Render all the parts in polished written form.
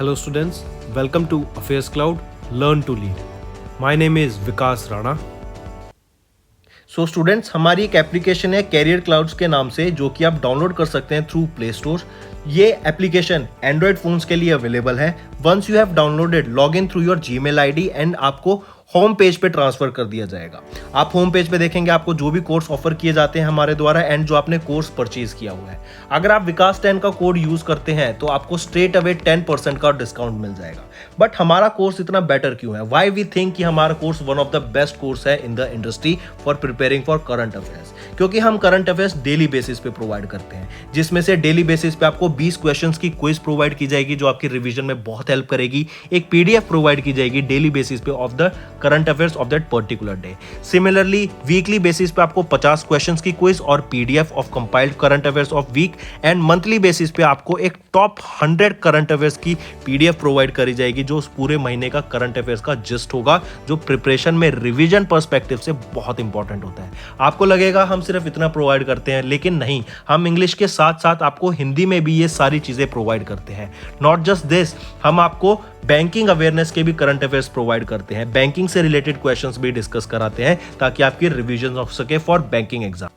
Hello students, welcome to Affairs Cloud, Learn to Lead. My name is Vikas Rana. So students हमारी एक application है career clouds के नाम से, जो कि आप डाउनलोड कर सकते हैं थ्रू प्ले स्टोर। ये एप्लीकेशन एंड्रॉयड फोन्स के लिए अवेलेबल है। Once you have downloaded, log in through your Gmail ID and आपको होम पेज पे ट्रांसफर कर दिया जाएगा। आप होम पेज पे देखेंगे आपको जो भी कोर्स ऑफर किए जाते हैं हमारे द्वारा एंड जो आपने कोर्स परचेज किया हुआ है। अगर आप विकास 10 का कोड यूज करते हैं तो आपको स्ट्रेट अवे 10% का डिस्काउंट मिल जाएगा। बट हमारा कोर्स इतना बेटर क्यों है? वाई वी थिंक कि हमारा course one of the best course है in the industry for preparing for current affairs, क्योंकि हम करंट अफेयर्स डेली बेसिस पे प्रोवाइड करते हैं, जिसमें से डेली बेसिस पे आपको 20 क्वेश्चंस की क्विज प्रोवाइड की जाएगी जो आपकी रिवीजन में बहुत हेल्प करेगी। एक पीडीएफ प्रोवाइड की जाएगी डेली बेसिस पे of the current affairs of that particular day. Similarly weekly basis पे आपको 50 क्वेश्चंस की क्विज और PDF of compiled current affairs of week, and monthly basis पे आपको एक टॉप 100 करंट अफेयर्स की पीडीएफ प्रोवाइड करी जाएगी जो उस पूरे महीने का करंट अफेयर्स का जिस्ट होगा, जो प्रिपरेशन में रिवीजन पर्सपेक्टिव से बहुत इंपॉर्टेंट होता है। आपको लगेगा हम सिर्फ इतना प्रोवाइड करते हैं, लेकिन नहीं, हम इंग्लिश के साथ साथ आपको हिंदी में भी ये सारी चीजें प्रोवाइड करते हैं। नॉट जस्ट दिस, हम आपको बैंकिंग अवेयरनेस के भी करंट अफेयर्स प्रोवाइड करते हैं, बैंकिंग से रिलेटेड क्वेश्चंस भी डिस्कस कराते हैं ताकि आपकी रिवीजन हो सके फॉर बैंकिंग एग्जाम।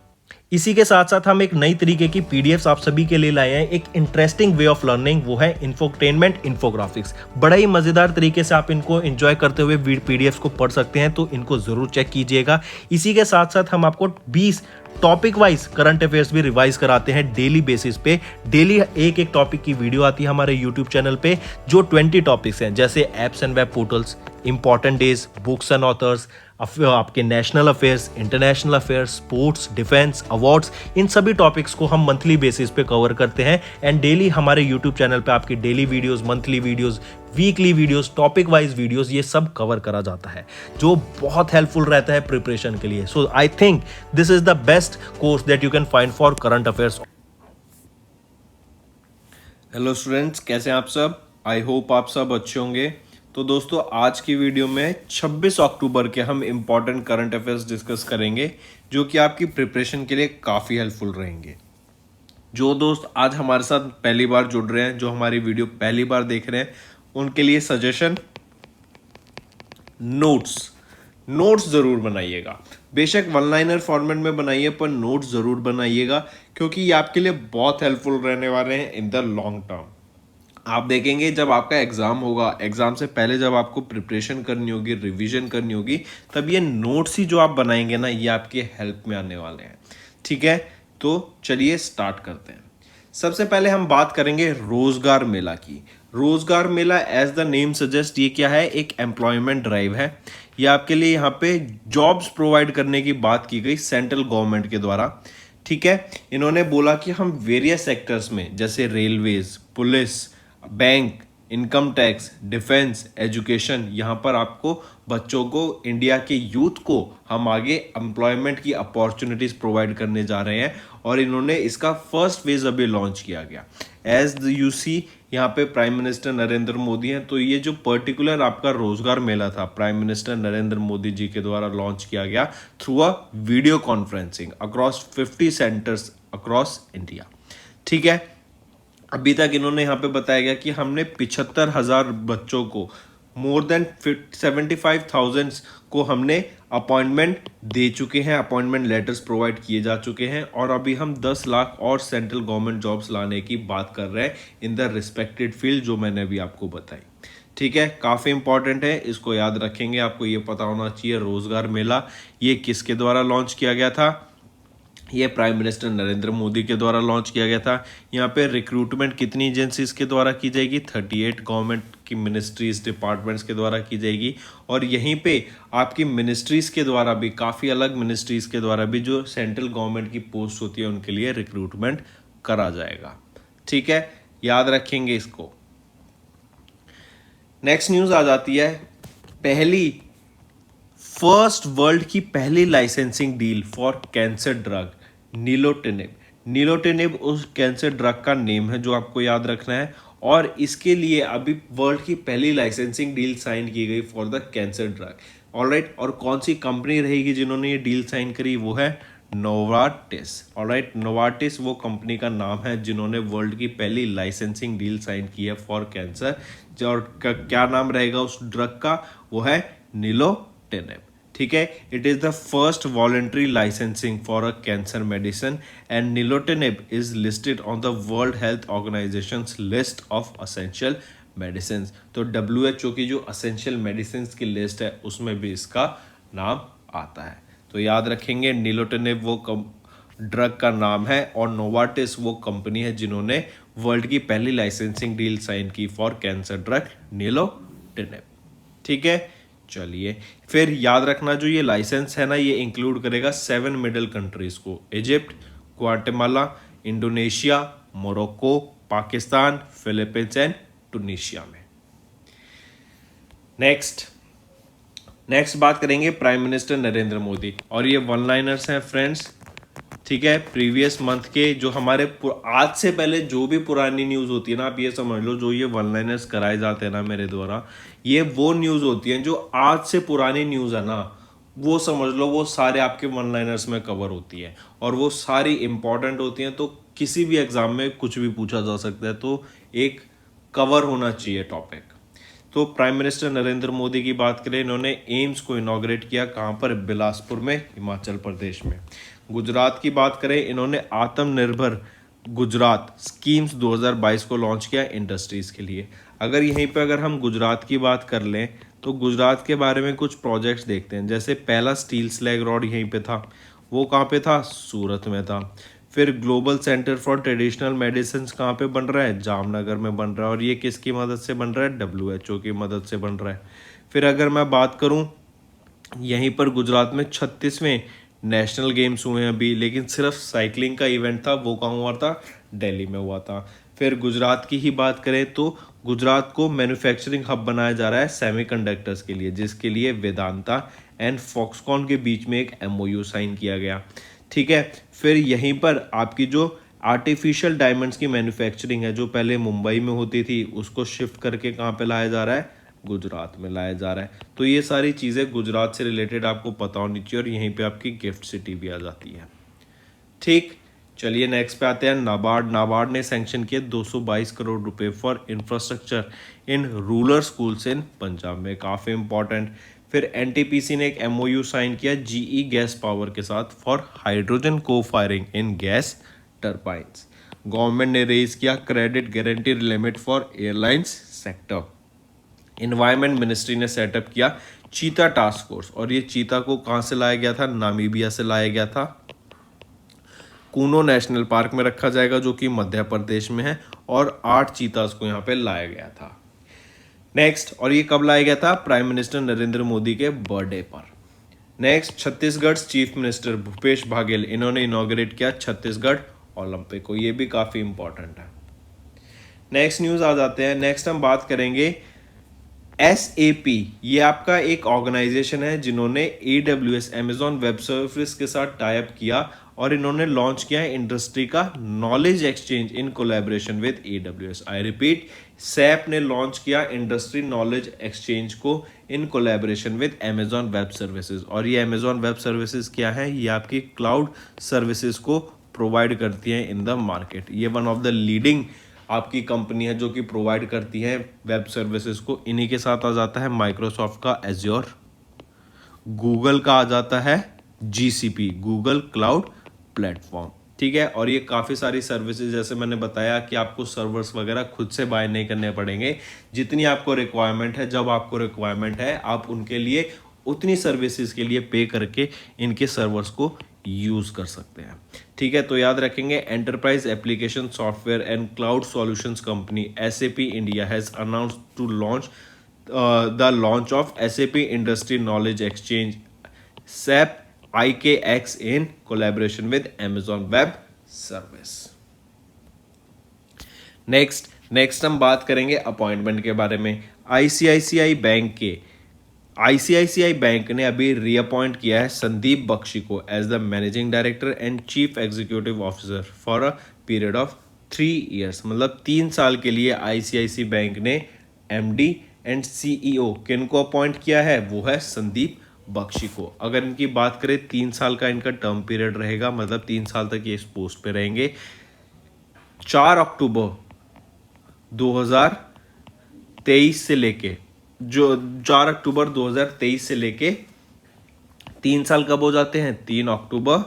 इसी के साथ साथ हम एक नई तरीके की पीडीएफ्स आप सभी के लिए लाए हैं, एक इंटरेस्टिंग वे ऑफ लर्निंग, वो है इंफोटेनमेंट इन्फोग्राफिक्स। बड़ा ही मजेदार तरीके से आप इनको एंजॉय करते हुए पीडीएफ्स को पढ़ सकते हैं, तो इनको जरूर चेक कीजिएगा। इसी के साथ साथ हम आपको 20 टॉपिक वाइज करंट अफेयर्स भी रिवाइज कराते हैं डेली बेसिस पे। डेली एक एक टॉपिक की वीडियो आती है हमारे यूट्यूब चैनल पे, जो 20 टॉपिक्स हैं, जैसे apps and web portals, important days, books and authors, आपके national affairs, international affairs, sports, defence, awards, इन सभी टॉपिक्स को हम मंथली बेसिस पे कवर करते हैं। एंड डेली हमारे यूट्यूब चैनल पे आपकी daily videos, monthly videos, weekly videos, topic wise videos, ये सब कवर करा जाता है, जो बहुत हेल्पफुल रहता है प्रिपरेशन के लिए। So I think this is the best course that you can find for current affairs. Hello students, कैसे हैं आप सब? आई होप आप सब अच्छे होंगे। तो दोस्तों, आज की वीडियो में 26 अक्टूबर के हम इम्पॉर्टेंट करंट अफेयर्स डिस्कस करेंगे, जो कि आपकी प्रिपरेशन के लिए काफ़ी हेल्पफुल रहेंगे। जो दोस्त आज हमारे साथ पहली बार जुड़ रहे हैं, जो हमारी वीडियो पहली बार देख रहे हैं, उनके लिए सजेशन, नोट्स ज़रूर बनाइएगा। बेशक वन लाइनर फॉर्मेट में बनाइए, पर नोट्स ज़रूर बनाइएगा, क्योंकि ये आपके लिए बहुत हेल्पफुल रहने वाले हैं इन द लॉन्ग टर्म। आप देखेंगे जब आपका एग्ज़ाम होगा, एग्ज़ाम से पहले जब आपको प्रिपरेशन करनी होगी, रिवीजन करनी होगी, तब ये नोट्स ही जो आप बनाएंगे ना, ये आपके हेल्प में आने वाले हैं। ठीक है, तो चलिए स्टार्ट करते हैं। सबसे पहले हम बात करेंगे रोजगार मेला की। रोजगार मेला एज द नेम सजेस्ट, ये क्या है? एक एम्प्लॉयमेंट ड्राइव है। ये आपके लिए यहाँ पे जॉब्स प्रोवाइड करने की बात की गई सेंट्रल गवर्नमेंट के द्वारा। ठीक है, इन्होंने बोला कि हम वेरियस सेक्टर्स में, जैसे railways, police, bank, income tax, defence, education, यहाँ पर आपको बच्चों को, इंडिया के यूथ को हम आगे एम्प्लॉयमेंट की अपॉर्चुनिटीज प्रोवाइड करने जा रहे हैं। और इन्होंने इसका फर्स्ट फेज अभी लॉन्च किया गया। एज यू सी, यहाँ पे प्राइम मिनिस्टर नरेंद्र मोदी हैं, तो ये जो पर्टिकुलर आपका रोजगार मेला था, प्राइम मिनिस्टर नरेंद्र मोदी जी के द्वारा लॉन्च किया गया through a video conferencing across 50 centres across India. ठीक है, अभी तक इन्होंने यहाँ पे बताया गया कि हमने 75,000 बच्चों को, मोर देन 75,000 को हमने अपॉइंटमेंट दे चुके हैं, अपॉइंटमेंट लेटर्स प्रोवाइड किए जा चुके हैं, और अभी हम 10 लाख और सेंट्रल गवर्नमेंट जॉब्स लाने की बात कर रहे हैं इन द रिस्पेक्टेड फील्ड, जो मैंने अभी आपको बताई। ठीक है, काफ़ी इंपॉर्टेंट है, इसको याद रखेंगे। आपको ये पता होना चाहिए रोजगार मेला ये किसके द्वारा लॉन्च किया गया था। ये प्राइम मिनिस्टर नरेंद्र मोदी के द्वारा लॉन्च किया गया था। यहाँ पे रिक्रूटमेंट कितनी एजेंसीज के द्वारा की जाएगी? 38 गवर्नमेंट की मिनिस्ट्रीज, डिपार्टमेंट्स के द्वारा की जाएगी। और यहीं पे आपकी मिनिस्ट्रीज के द्वारा भी, काफ़ी अलग मिनिस्ट्रीज के द्वारा भी, जो सेंट्रल गवर्नमेंट की पोस्ट होती है, उनके लिए रिक्रूटमेंट करा जाएगा। ठीक है, याद रखेंगे इसको। नेक्स्ट न्यूज़ आ जाती है, फर्स्ट वर्ल्ड की पहली licensing deal for cancer drug nilotinib. Nilotinib उस कैंसर ड्रग का नेम है जो आपको याद रखना है, और इसके लिए अभी वर्ल्ड की पहली लाइसेंसिंग डील साइन की गई for the cancer drug. Alright, और कौन सी कंपनी रहेगी जिन्होंने ये डील साइन करी? वो है नोवार्टिस। ऑलराइट, नोवार्टिस वो कंपनी का नाम है जिन्होंने वर्ल्ड की पहली लाइसेंसिंग डील साइन की है फॉर कैंसर। और क्या नाम रहेगा उस ड्रग का, वो है निलोटिनेब। ठीक है, it is the first voluntary licensing for a cancer medicine and nilotinib is listed on the world health organisation list of essential medicine. तो WHO की जो असेंशियल मेडिसिन की लिस्ट है उसमें भी इसका नाम आता है। तो याद रखेंगे, निलोटिनेब वो ड्रग का नाम है और नोवार्टिस वो कंपनी है जिन्होंने वर्ल्ड की पहली लाइसेंसिंग डील साइन की फॉर कैंसर ड्रग निलोटिनेब। ठीक है, चलिए फिर याद रखना जो ये लाइसेंस है ना, ये इंक्लूड करेगा 7 मिडल कंट्रीज को, Egypt, Guatemala, Indonesia, Morocco, Pakistan, Philippines and Tunisia में। नेक्स्ट बात करेंगे प्राइम मिनिस्टर नरेंद्र मोदी, और ये वन लाइनर्स हैं फ्रेंड्स। ठीक है, प्रीवियस मंथ के जो हमारे आज से पहले जो भी पुरानी न्यूज़ होती है ना, आप ये समझ लो जो ये वन लाइनर्स कराए जाते हैं ना मेरे द्वारा, ये वो न्यूज़ होती हैं जो आज से पुरानी न्यूज़ है ना, वो समझ लो वो सारे आपके वन लाइनर्स में कवर होती है और वो सारी इंपॉर्टेंट होती हैं। तो किसी भी एग्जाम में कुछ भी पूछा जा सकता है, तो एक कवर होना चाहिए टॉपिक। तो प्राइम मिनिस्टर नरेंद्र मोदी की बात करें, इन्होंने एम्स को इनॉग्रेट किया, कहाँ पर, बिलासपुर में, हिमाचल प्रदेश में। गुजरात की बात करें, इन्होंने आत्मनिर्भर गुजरात स्कीम्स 2022 को लॉन्च किया इंडस्ट्रीज के लिए। अगर हम गुजरात की बात कर लें तो गुजरात के बारे में कुछ प्रोजेक्ट्स देखते हैं। जैसे पहला स्टील स्लैग रॉड यहीं पे था, वो कहाँ पे था, सूरत में था। फिर global centre for traditional medicine कहाँ पे बन रहा है, जामनगर में बन रहा है, और ये किसकी मदद से बन रहा है, WHO की मदद से बन रहा है। फिर अगर मैं बात करूँ, यहीं पर गुजरात में 36वें नेशनल गेम्स हुए हैं अभी, लेकिन सिर्फ साइकिलिंग का इवेंट था, वो कहाँ हुआ था, दिल्ली में हुआ था। फिर गुजरात की ही बात करें तो गुजरात को मैन्युफैक्चरिंग हब बनाया जा रहा है सेमीकंडक्टर्स के लिए, जिसके लिए वेदांता एंड फॉक्सकॉन के बीच में एक MOU साइन किया गया। ठीक है, फिर यहीं पर आपकी जो आर्टिफिशियल डायमंड्स की मैन्युफैक्चरिंग है, जो पहले मुंबई में होती थी, उसको शिफ्ट करके कहाँ पे लाया जा रहा है, गुजरात में लाया जा रहा है। तो ये सारी चीज़ें गुजरात से रिलेटेड आपको पता होनी चाहिए, और यहीं पे आपकी गिफ्ट सिटी भी आ जाती है। ठीक, चलिए नेक्स्ट पे आते हैं। नाबार्ड ने सैंक्शन किए 222 करोड़ रुपए for infrastructure in rural schools in Punjab में, काफ़ी इंपॉर्टेंट। फिर NTPC ने एक MOU साइन किया GE गैस पावर के साथ फॉर हाइड्रोजन को फायरिंग इन गैस टर्बाइंस। गवर्नमेंट ने रेज किया credit guarantee limit for airlines sector. Environment ministry ने सेटअप किया चीता टास्क फोर्स, और ये चीता को कहाँ से लाया गया था, नामीबिया से लाया गया था। कूनो नेशनल पार्क में रखा जाएगा जो कि मध्य प्रदेश में है, और 8 चीतास को यहाँ पे लाया गया था। नेक्स्ट, और ये कब लाया गया था, प्राइम मिनिस्टर नरेंद्र मोदी के बर्थडे पर। Next, Chhattisgarh chief minister Bhupesh Baghel, इन्होंने इनॉग्रेट किया छत्तीसगढ़ ओलंपिक को, ये भी काफ़ी इंपॉर्टेंट है। नेक्स्ट न्यूज़ आ जाते हैं। नेक्स्ट हम बात करेंगे SAP, ये आपका एक ऑर्गेनाइजेशन है जिन्होंने AWS अमेजॉन वेब सर्विस के साथ टाई अप किया, और इन्होंने लॉन्च किया है इंडस्ट्री का knowledge exchange in collaboration with AWS। I repeat, SAP ने लॉन्च किया इंडस्ट्री नॉलेज एक्सचेंज को in collaboration with Amazon web services. और ये अमेजॉन वेब सर्विसेज क्या है, ये आपकी क्लाउड सर्विसेज को प्रोवाइड करती है इन द मार्केट। ये वन ऑफ द लीडिंग आपकी कंपनी है जो कि प्रोवाइड करती है वेब सर्विसेज को। इन्हीं के साथ आ जाता है माइक्रोसॉफ्ट का एज्योर, गूगल का आ जाता है GCP, गूगल क्लाउड प्लेटफॉर्म। ठीक है, और ये काफ़ी सारी सर्विसेज, जैसे मैंने बताया कि आपको सर्वर्स वगैरह खुद से बाय नहीं करने पड़ेंगे, जितनी आपको रिक्वायरमेंट है, जब आपको रिक्वायरमेंट है, आप उनके लिए उतनी सर्विसेज के लिए पे करके इनके सर्वर्स को यूज़ कर सकते हैं। ठीक है, तो याद रखेंगे, enterprise application software and cloud solutions company SAP India has announced to launch the launch of SAP industry knowledge exchange SAP IKX in collaboration with Amazon Web Service। Next हम बात करेंगे अपॉइंटमेंट के बारे में। ICICI बैंक ने अभी reappoint किया है संदीप बख्शी को as the managing director and chief executive officer for a period of 3 years, मतलब 3 साल के लिए ICICI बैंक ने MD एंड CEO किनको अपॉइंट किया है, वो है संदीप बख्शी को। अगर इनकी बात करें 3 साल का इनका टर्म पीरियड रहेगा, मतलब 3 साल तक ये इस पोस्ट पे रहेंगे। 4 अक्टूबर 2023 से लेके जो 4 अक्टूबर 2023 से लेके 3 साल कब हो जाते हैं? 3 अक्टूबर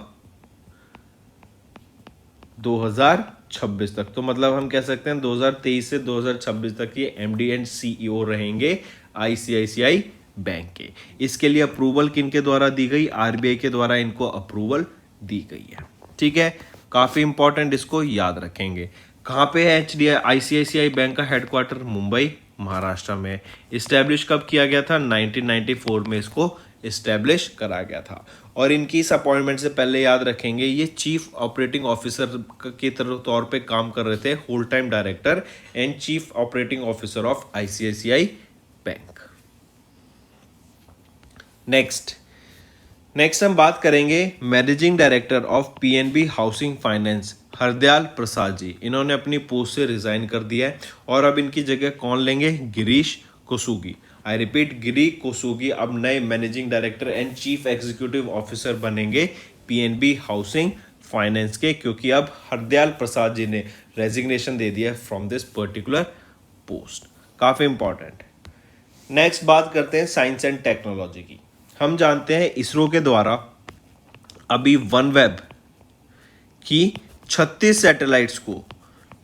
2026 तक। तो मतलब हम कह सकते हैं 2023 से 2026 तक ये एमडी एंड सीईओ रहेंगे आईसीआईसीआई बैंक के। इसके लिए अप्रूवल किनके द्वारा दी गई? आरबीआई के द्वारा इनको अप्रूवल दी गई है। ठीक है, काफी इंपॉर्टेंट, इसको याद रखेंगे। कहाँ पे है आईसीआईसीआई बैंक का हेडक्वार्टर? मुंबई, महाराष्ट्र में। इस्टेब्लिश कब किया गया था? 1994 में इसको इस्टेब्लिश करा गया था। और इनकी इस अपॉइंटमेंट से पहले याद रखेंगे, ये चीफ ऑपरेटिंग ऑफिसर के तौर पे काम कर रहे थे, whole time director and chief operating officer of ICICI bank. Next हम बात करेंगे managing director of PNB housing finance, Hardayal Prasad ji. इन्होंने अपनी पोस्ट से रिजाइन कर दिया है और अब इनकी जगह कौन लेंगे? गिरीश कोसूगी। आई रिपीट, गिरी कोसूगी अब नए managing director and chief executive officer बनेंगे पीएनबी हाउसिंग फाइनेंस के, क्योंकि अब हरदयाल प्रसाद जी ने रेजिग्नेशन दे दिया फ्रॉम दिस पर्टिकुलर पोस्ट। काफी इंपॉर्टेंट। नेक्स्ट बात करते हैं साइंस एंड टेक्नोलॉजी की। हम जानते हैं इसरो के द्वारा अभी वनवेब की 36 सैटेलाइट्स को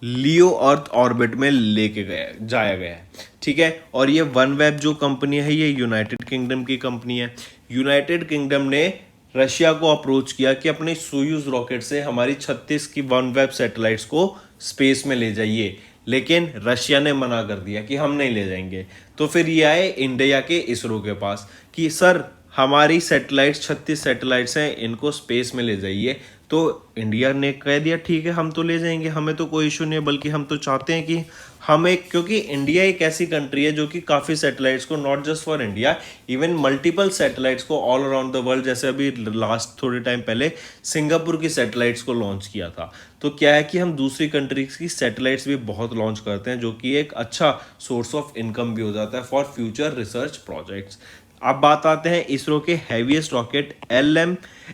लियो अर्थ ऑर्बिट में लेके जाया गया है। ठीक है, और ये वनवेब जो कंपनी है ये यूनाइटेड किंगडम की कंपनी है। यूनाइटेड किंगडम ने रशिया को अप्रोच किया कि अपने सोयूज रॉकेट से हमारी 36 की वनवेब सैटेलाइट्स को स्पेस में ले जाइए, लेकिन रशिया ने मना कर दिया कि हम नहीं ले जाएंगे। तो फिर ये आए इंडिया के इसरो के पास कि सर हमारी सैटेलाइट्स 36 सैटेलाइट्स हैं, इनको स्पेस में ले जाइए। तो इंडिया ने कह दिया ठीक है हम तो ले जाएंगे, हमें तो कोई इशू नहीं है, बल्कि हम तो चाहते हैं कि हम एक, क्योंकि इंडिया एक ऐसी कंट्री है जो कि काफ़ी सैटेलाइट्स को, not just for India, even multiple satellites को ऑल अराउंड द वर्ल्ड, जैसे अभी लास्ट थोड़े टाइम पहले सिंगापुर की सैटेलाइट्स को लॉन्च किया था। तो क्या है कि हम दूसरी कंट्रीज की सैटेलाइट्स भी बहुत लॉन्च करते हैं, जो कि एक अच्छा सोर्स ऑफ इनकम भी हो जाता है फॉर फ्यूचर रिसर्च प्रोजेक्ट्स। अब बात आते हैं इसरो के हैवीएस्ट रॉकेट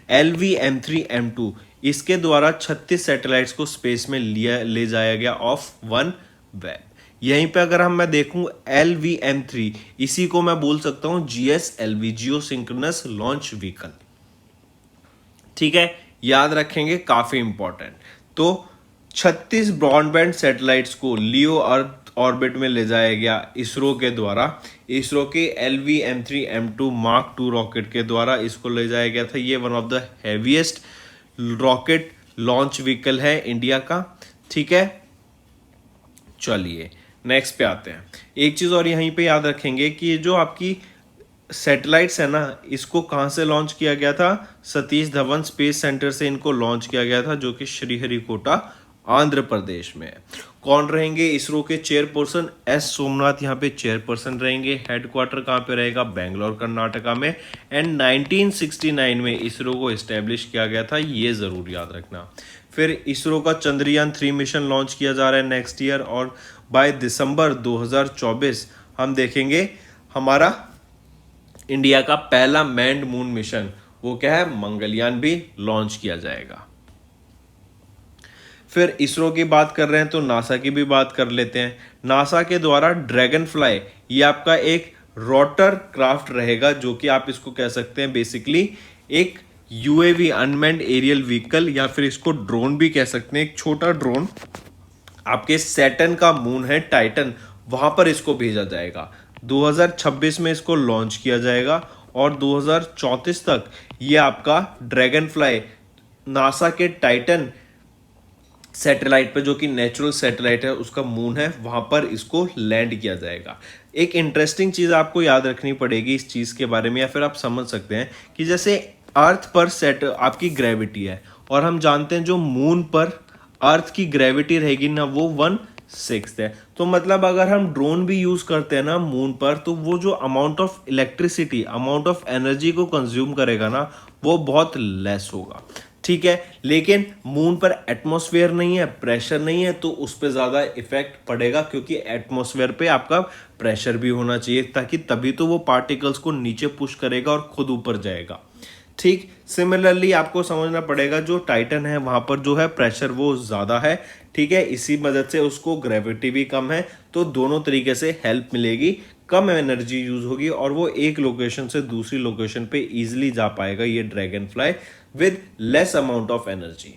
LVM-3M2। इसके द्वारा 36 सैटेलाइट्स को स्पेस में ले जाया गया ऑफ वन वेब। यहीं पे अगर मैं देखूं LVM-3, इसी को मैं बोल सकता हूं GSLV, जियो सिंक्रोनस लॉन्च व्हीकल। ठीक है, याद रखेंगे, काफी इंपॉर्टेंट। तो 36 ब्रॉडबैंड सैटेलाइट्स को लियो अर्थ ऑर्बिट में ले जाया गया इसरो के द्वारा। इसरो के LVM-3M2 मार्क 2 रॉकेट के द्वारा इसको ले जाया गया था। ये one of the heaviest rocket launch vehicle है इंडिया का। ठीक है, चलिए नेक्स्ट पे आते हैं। एक चीज और यहीं पे याद रखेंगे कि ये जो आपकी सैटेलाइट्स है ना, इसको कहाँ से लॉन्च किया गया था? सतीश धवन स्पेस सेंटर से इनको लॉन्च किया गया था, जो कि श्रीहरिकोटा आंध्र प्रदेश में है। कौन रहेंगे इसरो के चेयरपर्सन? एस सोमनाथ यहाँ पे चेयरपर्सन रहेंगे। हेडक्वार्टर कहाँ पे रहेगा? बेंगलोर कर्नाटका में। एंड 1969 में इसरो को एस्टेब्लिश किया गया था, ये जरूर याद रखना। फिर इसरो का चंद्रयान 3 मिशन लॉन्च किया जा रहा है नेक्स्ट ईयर, और बाय दिसंबर 2024 हम देखेंगे हमारा इंडिया का पहला मैन्ड मून मिशन, वो क्या है? मंगलयान भी लॉन्च किया जाएगा। फिर इसरो की बात कर रहे हैं तो नासा की भी बात कर लेते हैं। नासा के द्वारा ड्रैगन फ्लाई, ये आपका एक रोटर क्राफ्ट रहेगा, जो कि आप इसको कह सकते हैं बेसिकली एक यूएवी, अनमैन्ड एरियल व्हीकल, या फिर इसको ड्रोन भी कह सकते हैं। एक छोटा ड्रोन आपके सैटर्न का मून है टाइटन, वहां पर इसको भेजा जाएगा। 2026 में इसको लॉन्च किया जाएगा और 2034 तक ये आपका ड्रैगन फ्लाई नासा के टाइटन सैटेलाइट पे, जो कि नेचुरल सैटेलाइट है, उसका मून है, वहां पर इसको लैंड किया जाएगा। एक इंटरेस्टिंग चीज आपको याद रखनी पड़ेगी इस चीज के बारे में, या फिर आप समझ सकते हैं कि जैसे अर्थ पर आपकी ग्रेविटी है, और हम जानते हैं जो मून पर अर्थ की ग्रेविटी रहेगी ना, वो 1/6 है। तो मतलब अगर हम ड्रोन भी यूज करते हैं ना मून पर, तो वो जो amount of electricity, amount of energy को कंज्यूम करेगा ना, वो बहुत लेस होगा। ठीक है, लेकिन मून पर एटमॉस्फेयर नहीं है, प्रेशर नहीं है, तो उस पर ज़्यादा इफेक्ट पड़ेगा, क्योंकि एटमॉस्फेयर पे आपका प्रेशर भी होना चाहिए, ताकि तभी तो वो पार्टिकल्स को नीचे पुश करेगा और खुद ऊपर जाएगा। ठीक, सिमिलरली आपको समझना पड़ेगा जो टाइटन है वहां पर जो है प्रेशर वो ज़्यादा है, ठीक है, इसी मदद से उसको ग्रेविटी भी कम है, तो दोनों तरीके से हेल्प मिलेगी, कम एनर्जी यूज होगी और वो एक लोकेशन से दूसरी लोकेशन पे इजीली जा पाएगा ये dragon fly with less amount of energy.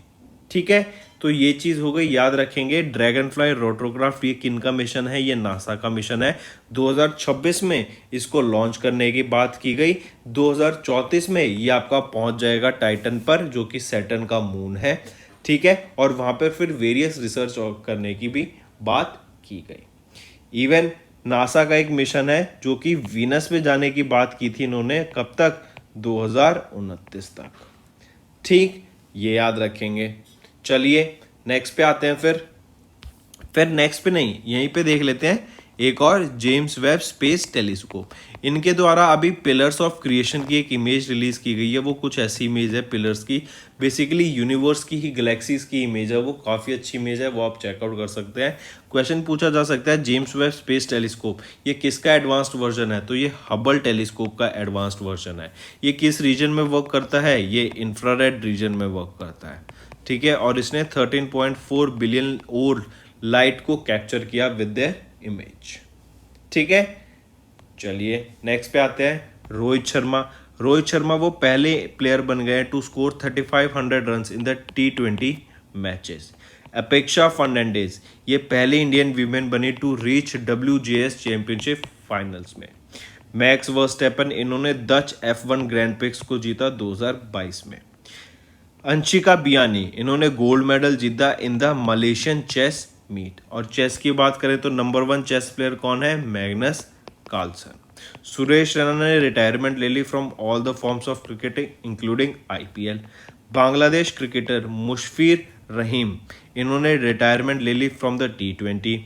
ठीक है, तो ये चीज हो गई, याद रखेंगे। ड्रैगन फ्लाई रोटोग्राफ ये किन का मिशन है? ये नासा का मिशन है। 2026 में इसको लॉन्च करने की बात की गई। 2034 में ये आपका पहुंच जाएगा टाइटन पर, जो कि सैटर्न का मून है। ठीक है, और वहां पर फिर वेरियस रिसर्च करने की भी बात की गई। इवन नासा का एक मिशन है जो कि वीनस पे जाने की बात की थी इन्होंने, कब तक? 2029 तक। ठीक, ये याद रखेंगे। चलिए नेक्स्ट पे आते हैं। फिर नेक्स्ट पे नहीं, यहीं पे देख लेते हैं एक और, जेम्स वेब स्पेस टेलीस्कोप। इनके द्वारा अभी पिलर्स ऑफ क्रिएशन की एक इमेज रिलीज की गई है। वो कुछ ऐसी इमेज है पिलर्स की, बेसिकली यूनिवर्स की ही, गैलेक्सीज की इमेज है। वो काफ़ी अच्छी इमेज है, वो आप चेकआउट कर सकते हैं। क्वेश्चन पूछा जा सकता है, जेम्स वेब स्पेस टेलीस्कोप ये किसका एडवांस्ड वर्जन है? तो ये हबल टेलीस्कोप का एडवांस्ड वर्जन है। ये किस रीजन में वर्क करता है? ये इंफ्रारेड रीजन में वर्क करता है। ठीक है, और इसने 13.4 बिलियन और लाइट को कैप्चर किया विद देयर इमेज। ठीक है, चलिए नेक्स्ट पे आते हैं। रोहित शर्मा वो पहले प्लेयर बन गए to score 3500 runs in the T20 matches. Apeksha Fernandes ये पहले इंडियन वीमेन बनी to reach WGS championship finals में। मैक्स वर्स्टेपन इन्होंने डच F1 ग्रैंड प्रिक्स को जीता 2022 में। अंशिका बियानी इन्होंने गोल्ड मेडल जीता in the Malaysian chess meet. और चेस की बात करें तो नंबर 1 चेस प्लेयर कौन है? Magnus Carlsen. सुरेश रैना ने रिटायरमेंट ले ली from all the forms of cricketing including IPL। Bangladesh cricketer Mushfiqur Rahim इन्होंने रिटायरमेंट ले ली from the T20।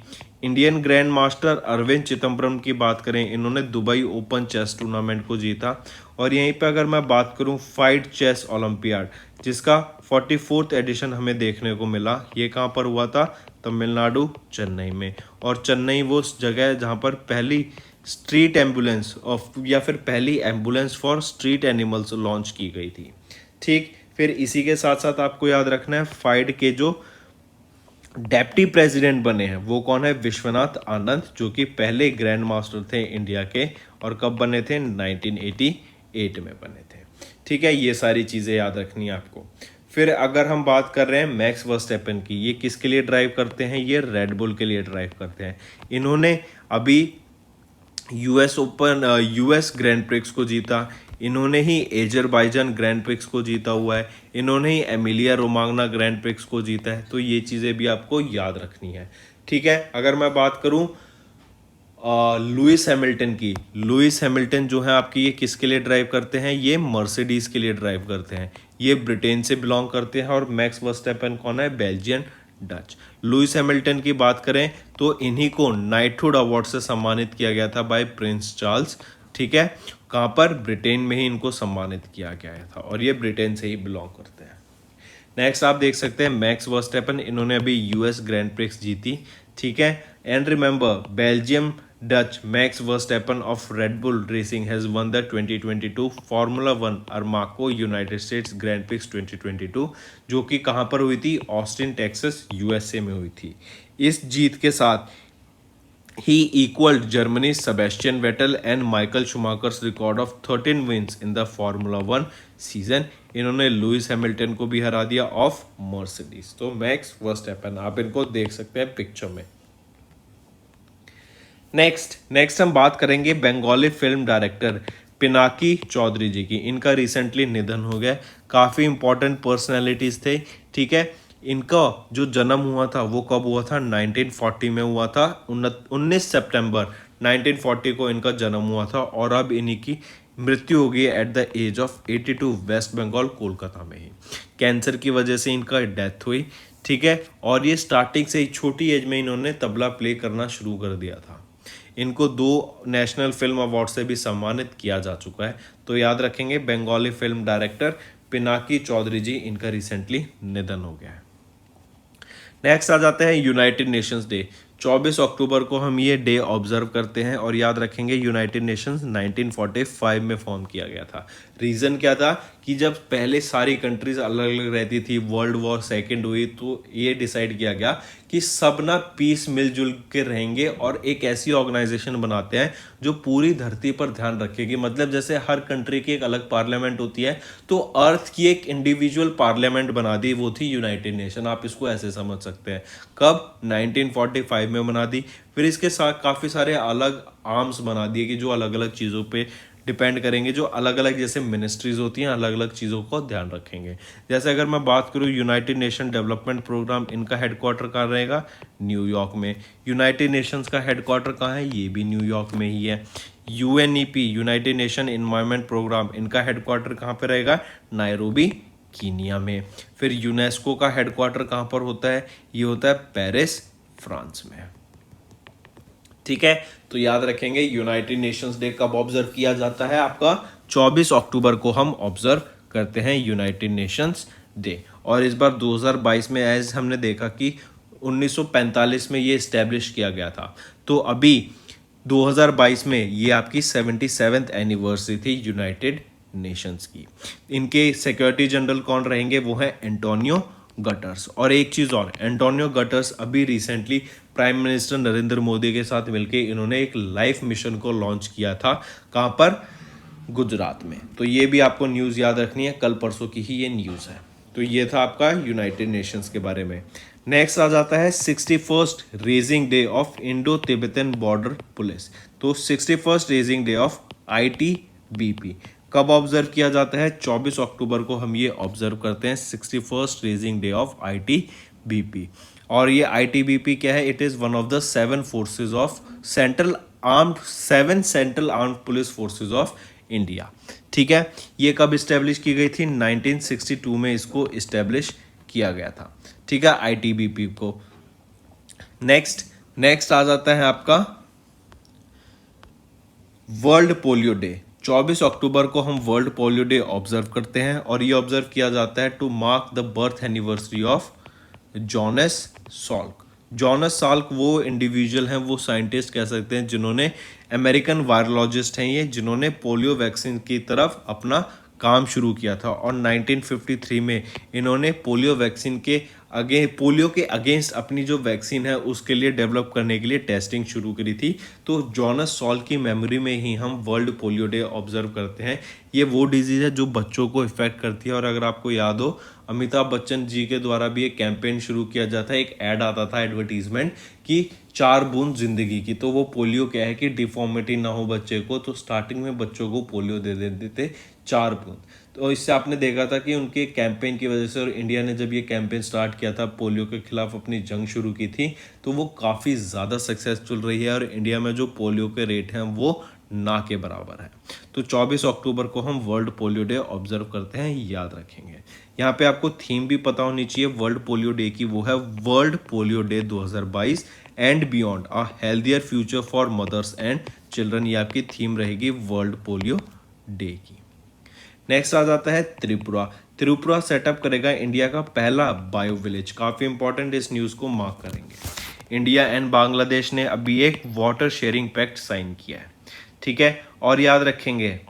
Indian grand master Arvind Chidambaram की बात करें, इन्होंने दुबई ओपन चेस टूर्नामेंट को जीता। और यहीं पे अगर मैं बात करूं फाइट चेस ओलंपियाड, जिसका 44th एडिशन हमें देखने को मिला, ये कहाँ पर हुआ था? तमिलनाडु, चेन्नई में। और चेन्नई वो जगह है जहाँ पर पहली स्ट्रीट एम्बुलेंस ऑफ या फिर पहली ambulance for street animals launch की गई थी। ठीक, फिर इसी के साथ साथ आपको याद रखना है फाइड के जो डेप्टी प्रेसिडेंट बने हैं वो कौन है? विश्वनाथ आनंद, जो कि पहले ग्रैंड मास्टर थे इंडिया के। और कब बने थे? 1988 में बने थे। ठीक है, ये सारी चीज़ें याद रखनी है आपको। फिर अगर हम बात कर रहे हैं मैक्स वर्स्टेपन की, ये किसके लिए ड्राइव करते हैं? ये रेड बुल के लिए ड्राइव करते हैं। इन्होंने अभी US ग्रैंड प्रिक्स को जीता। इन्होंने ही एजरबाईजान ग्रैंड प्रिक्स को जीता हुआ है। इन्होंने ही एमिलिया रोमांगना ग्रैंड प्रिक्स को जीता है। तो ये चीज़ें भी आपको याद रखनी है। ठीक है, अगर मैं बात करूं लुइस हैमिल्टन की, लुइस हैमिल्टन जो है आपकी, ये किसके लिए ड्राइव करते हैं? ये मर्सिडीज के लिए ड्राइव करते हैं। ये ब्रिटेन से बिलोंग करते हैं। और मैक्स वर्स्टेपन कौन है? Belgian Dutch. लुइस हैमिल्टन की बात करें तो इन्हीं को नाइटहुड अवार्ड से सम्मानित किया गया था बाय प्रिंस चार्ल्स। ठीक है, कहाँ पर? ब्रिटेन में ही इनको सम्मानित किया गया था और ये ब्रिटेन से ही बिलोंग करते हैं। नेक्स्ट आप देख सकते हैं मैक्स वर्स्टेपन, इन्होंने अभी US ग्रैंड प्रिक्स जीती। ठीक है, and remember Belgium Dutch Max Verstappen of Red Bull racing has won the 2022 Formula 1 Aramco United States grand prix 2022, जो कि कहाँ पर हुई थी? ऑस्टिन टेक्सास USA में हुई थी। इस जीत के साथ ही equalled Germany Sebastian Vettel and Michael Schumacher's record of 13 wins in the Formula 1 season. इन्होंने लुइस हैमिल्टन को भी हरा दिया ऑफ मर्सिडीज। तो मैक्स वर्स्टेपन आप इनको देख सकते हैं पिक्चर में। नेक्स्ट हम बात करेंगे बंगाली फिल्म डायरेक्टर पिनाकी चौधरी जी की। इनका रिसेंटली निधन हो गया। काफ़ी इंपॉर्टेंट पर्सनैलिटीज थे। ठीक है, इनका जो जन्म हुआ था वो कब हुआ था? 1940 में हुआ था। 19 सितंबर 1940 को इनका जन्म हुआ था। और अब इन्हीं की मृत्यु हो गई at the age of 82 West Bengal Kolkata में ही। कैंसर की वजह से इनका डेथ हुई। ठीक है, और ये स्टार्टिंग से ही छोटी एज में इन्होंने तबला प्ले करना शुरू कर दिया था। इनको 2 नेशनल फिल्म अवार्ड से भी सम्मानित किया जा चुका है। तो याद रखेंगे बंगाली फिल्म डायरेक्टर पिनाकी चौधरी जी, इनका रिसेंटली निधन हो गया है। नेक्स्ट आ जाते हैं यूनाइटेड नेशंस डे। 24 अक्टूबर को हम ये डे ऑब्जर्व करते हैं और याद रखेंगे यूनाइटेड नेशंस 1945 में फॉर्म किया गया था। रीज़न क्या था कि जब पहले सारी कंट्रीज अलग अलग रहती थी, वर्ल्ड वॉर सेकेंड हुई, तो ये डिसाइड किया गया कि सब ना पीस मिलजुल के रहेंगे और एक ऐसी ऑर्गेनाइजेशन बनाते हैं जो पूरी धरती पर ध्यान रखेगी। मतलब जैसे हर कंट्री की एक अलग पार्लियामेंट होती है, तो अर्थ की एक इंडिविजुअल पार्लियामेंट बना दी, वो थी यूनाइटेड नेशन। आप इसको ऐसे समझ सकते हैं। कब? 1945 में बना दी। फिर इसके साथ काफ़ी सारे अलग आर्म्स बना दिए कि जो अलग अलग चीज़ों पे डिपेंड करेंगे, जो अलग अलग जैसे मिनिस्ट्रीज होती हैं, अलग अलग चीज़ों को ध्यान रखेंगे। जैसे अगर मैं बात करूँ यूनाइटेड नेशन डेवलपमेंट प्रोग्राम, इनका हेडक्वार्टर कहाँ रहेगा? न्यूयॉर्क में। यूनाइटेड नेशंस का हेडक्वार्टर कहाँ है? ये भी न्यूयॉर्क में ही है। UNEP United Nation Environment Programme, इनका हेडक्वार्टर कहाँ पे रहेगा? नायरोबी, कीनिया में। फिर यूनेस्को का हेडक्वार्टर कहाँ पर होता है? ये होता है पेरिस, फ्रांस में। ठीक है, तो याद रखेंगे यूनाइटेड नेशंस डे कब ऑब्जर्व किया जाता है? आपका 24 अक्टूबर को हम ऑब्जर्व करते हैं यूनाइटेड नेशंस डे। और इस बार 2022 में एज हमने देखा कि 1945 में ये इस्टेब्लिश किया गया था, तो अभी 2022 में ये आपकी 77th एनिवर्सरी थी यूनाइटेड नेशंस की। इनके सेक्रेटरी जनरल कौन रहेंगे? वो है एंटोनियो गटर्स। और एक चीज़ और, एंटोनियो गटर्स अभी recently prime minister Narendra Modi के साथ मिलकर इन्होंने एक लाइफ मिशन को लॉन्च किया था। कहाँ पर? गुजरात में। तो ये भी आपको न्यूज़ याद रखनी है, कल परसों की ही ये न्यूज़ है। तो ये था आपका यूनाइटेड नेशंस के बारे में। नेक्स्ट आ जाता है 61st raising day of Indo Tibetan border police. तो 61st raising day of ITBP कब ऑब्जर्व किया जाता है? 24 अक्टूबर को हम ये ऑब्जर्व करते हैं, 61st raising day of ITBP। और ये ITBP क्या है? It is one of the 7 forces of central armed police forces of India. ठीक है, ये कब इस्टेब्लिश की गई थी? 1962 में इसको इस्टेब्लिश किया गया था। ठीक है, ITBP को। नेक्स्ट आ जाता है आपका वर्ल्ड पोलियो डे। 24 अक्टूबर को हम वर्ल्ड पोलियो डे ऑब्जर्व करते हैं और ये ऑब्जर्व किया जाता है to mark the birth anniversary of Jonas Salk. Jonas Salk वो इंडिविजुअल हैं, वो साइंटिस्ट कह सकते हैं जिन्होंने, अमेरिकन वायरोलॉजिस्ट हैं ये, जिन्होंने पोलियो वैक्सीन की तरफ अपना काम शुरू किया था। और 1953 में इन्होंने पोलियो के अगेंस्ट अपनी जो वैक्सीन है उसके लिए डेवलप करने के लिए टेस्टिंग शुरू करी थी। तो जॉनस सॉल्क की मेमोरी में ही हम वर्ल्ड पोलियो डे ऑब्जर्व करते हैं। ये वो डिजीज़ है जो बच्चों को इफेक्ट करती है। और अगर आपको याद हो, अमिताभ बच्चन जी के द्वारा भी एक कैंपेन शुरू किया जाता है, एक ऐड आता था, एडवर्टीजमेंट, कि 4 बूंद जिंदगी की। तो वो पोलियो क्या है कि डिफॉर्मिटी ना हो बच्चे को, तो स्टार्टिंग में बच्चों को पोलियो दे देते थे 4 बूंद। तो इससे आपने देखा था कि उनके कैंपेन की वजह से, और इंडिया ने जब ये कैंपेन स्टार्ट किया था, पोलियो के खिलाफ अपनी जंग शुरू की थी, तो वो काफ़ी ज़्यादा सक्सेसफुल रही है। और इंडिया में जो पोलियो के रेट हैं वो ना के बराबर है। तो 24 अक्टूबर को हम वर्ल्ड पोलियो डे ऑब्जर्व करते हैं, याद रखेंगे। यहाँ पे आपको थीम भी पता होनी चाहिए वर्ल्ड पोलियो डे की, वो है world polio day 2022 and beyond a healthier future for mothers and children. ये आपकी थीम रहेगी वर्ल्ड पोलियो डे की। नेक्स्ट आ जाता है त्रिपुरा। त्रिपुरा सेटअप करेगा इंडिया का पहला बायो विलेज। काफ़ी इंपॉर्टेंट, इस न्यूज़ को मार्क करेंगे। इंडिया एंड बांग्लादेश ने अभी एक वाटर शेयरिंग पैक्ट साइन किया है। ठीक है, और याद रखेंगे,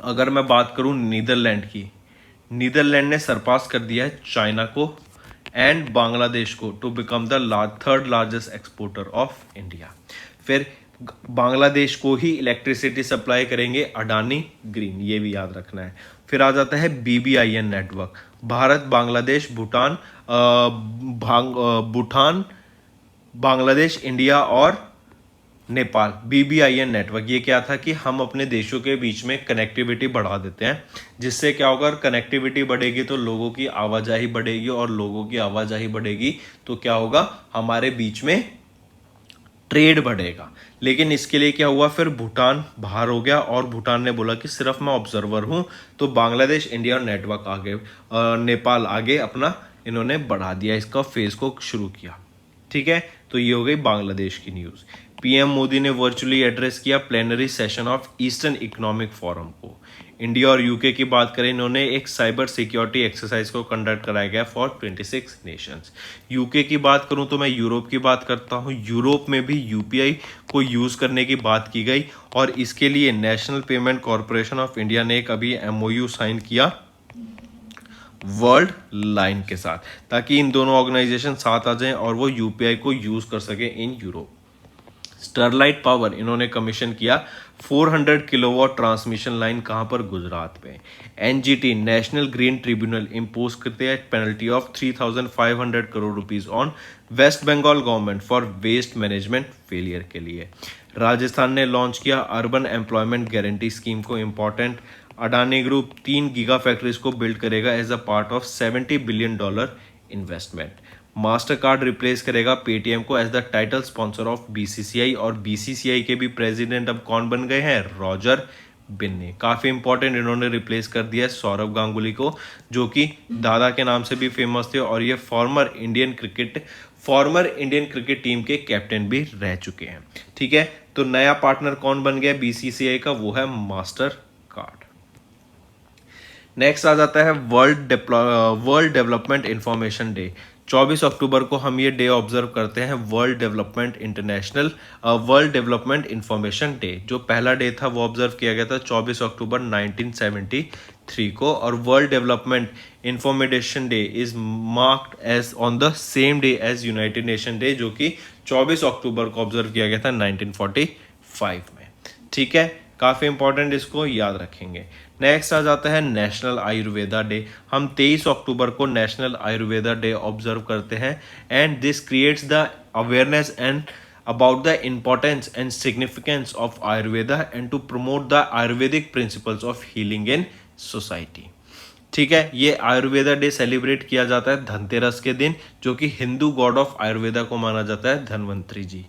अगर मैं बात करूं नीदरलैंड की, नीदरलैंड ने सरपास कर दिया है चाइना को एंड बांग्लादेश को to become the third largest exporter of India. फिर बांग्लादेश को ही इलेक्ट्रिसिटी सप्लाई करेंगे अडानी ग्रीन, ये भी याद रखना है। फिर आ जाता है BBIN network, Bharat, Bangladesh, Bhutan, Bangladesh, India और नेपाल। BBIN नेटवर्क ये क्या था कि हम अपने देशों के बीच में कनेक्टिविटी बढ़ा देते हैं, जिससे क्या होगा, कनेक्टिविटी बढ़ेगी तो लोगों की आवाजाही बढ़ेगी, और लोगों की आवाजाही बढ़ेगी तो क्या होगा, हमारे बीच में ट्रेड बढ़ेगा। लेकिन इसके लिए क्या हुआ, फिर भूटान बाहर हो गया और भूटान ने बोला कि सिर्फ मैं ऑब्जर्वर हूं। तो बांग्लादेश, इंडिया और नेटवर्क आगे, नेपाल आगे अपना इन्होंने बढ़ा दिया, इसका फेज को शुरू किया। ठीक है, तो ये हो गई बांग्लादेश की न्यूज़। PM मोदी ने वर्चुअली एड्रेस किया plenary session of eastern economic forum को। इंडिया और यूके की बात करें, इन्होंने एक साइबर सिक्योरिटी एक्सरसाइज को कंडक्ट कराया गया फॉर 26 नेशंस। यूके की बात करूं तो मैं यूरोप की बात करता हूं। यूरोप में भी यूपीआई को यूज़ करने की बात की गई और इसके लिए national payment corporation of India ने एक अभी एमओयू साइन किया वर्ल्ड लाइन के साथ, ताकि इन दोनों ऑर्गेनाइजेशन साथ आ जाएं और वो यूपीआई को यूज़ कर सके इन यूरोप। स्टरलाइट पावर इन्होंने कमीशन किया 400 किलोवाट ट्रांसमिशन लाइन, कहां पर? गुजरात पे। NGT National Green Tribunal impose करते हैं penalty of 3,500 crore rupees on West Bengal government for waste management failure के लिए। राजस्थान ने लॉन्च किया अर्बन एम्प्लॉयमेंट गारंटी स्कीम को, important. Adani group 3 giga factories को बिल्ड करेगा as a part of $70 billion investment. Mastercard replace करेगा पेटीएम को as the title sponsor of BCCI, और बीसीसीआई के भी प्रेसिडेंट अब कौन बन गए हैं? रॉजर बिन्नी। काफी इंपॉर्टेंट, इन्होंने रिप्लेस कर दिया है सौरव गांगुली को, जो कि दादा के नाम से भी फेमस थे और ये फॉर्मर इंडियन क्रिकेट टीम के कैप्टन भी रह चुके हैं। ठीक है, तो नया पार्टनर कौन बन गया बीसीसीआई का? वो है मास्टर कार्ड। नेक्स्ट आ जाता है वर्ल्ड डेवलपमेंट इंफॉर्मेशन डे। 24 अक्टूबर को हम ये डे ऑब्जर्व करते हैं, वर्ल्ड डेवलपमेंट इंफॉर्मेशन डे। जो पहला डे था वो ऑब्जर्व किया गया था 24 अक्टूबर 1973 को, और World development information Day is marked as on the same day as United nation Day, जो कि 24 अक्टूबर को ऑब्जर्व किया गया था 1945 में। ठीक है, काफ़ी इंपॉर्टेंट, इसको याद रखेंगे। नेक्स्ट आ जाता है नेशनल आयुर्वेदा डे। हम 23 अक्टूबर को नेशनल आयुर्वेदा डे ऑब्जर्व करते हैं, and this creates the awareness and about the importance and significance of Ayurveda and to promote the Ayurvedic principles of healing in society। ठीक है, ये आयुर्वेदा डे सेलिब्रेट किया जाता है धनतेरस के दिन, जो कि हिंदू गॉड ऑफ आयुर्वेदा को माना जाता है धनवंतरी जी।